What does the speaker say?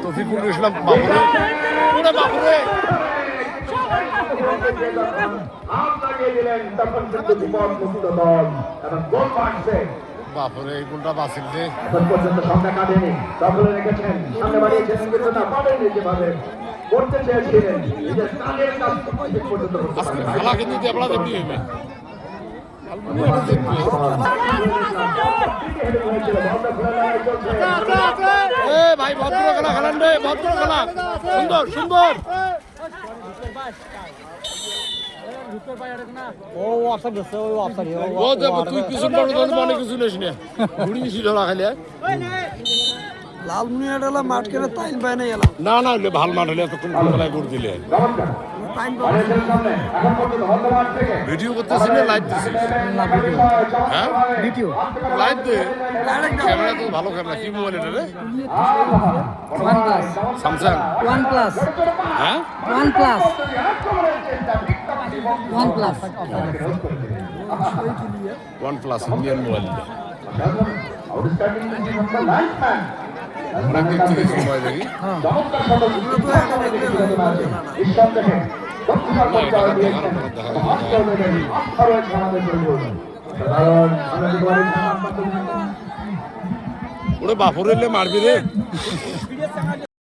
তফিকুল ইসলাম বাবুরে ওরে বাবুরে বাপরে এই গোলটা বাঁচিল যে এখন পর্যন্ত সামনে কাটেনি দখলে রেখেছেন সামনে বাড়িয়েছেন কিন্তু না পারেনি যেভাবে করতে চেয়েছিলেন নিজের কাজের কাজ পর্যন্ত খেলা কিন্তু দেবলা দেবনি হবে ভাই ভদ্র খেলা খেলেন রে ভদ্র খেলা সুন্দর সুন্দর তুই কিছু মনে কিছু নেস না ঘুরি গেছি ধরা খাইলে লালমুনিয়াডালা মাঠ কেন টাইম পায় না এলাম না না হলে ভাল মাঠ হলে এতক্ষণ খেলায় করে দিলে ভিডিও করতেছি না লাইভ দিছি হ্যাঁ ভিডিও লাইভ দে ক্যামেরা তো ভালো ক্যামেরা কি মোবাইল এটা রে OnePlus স্যামসাং OnePlus হ্যাঁ OnePlus OnePlus OnePlus Indian mobile outstanding number 9 man অনেক দিক থেকে সময় দেখি ওরে বাপরে মারবি রে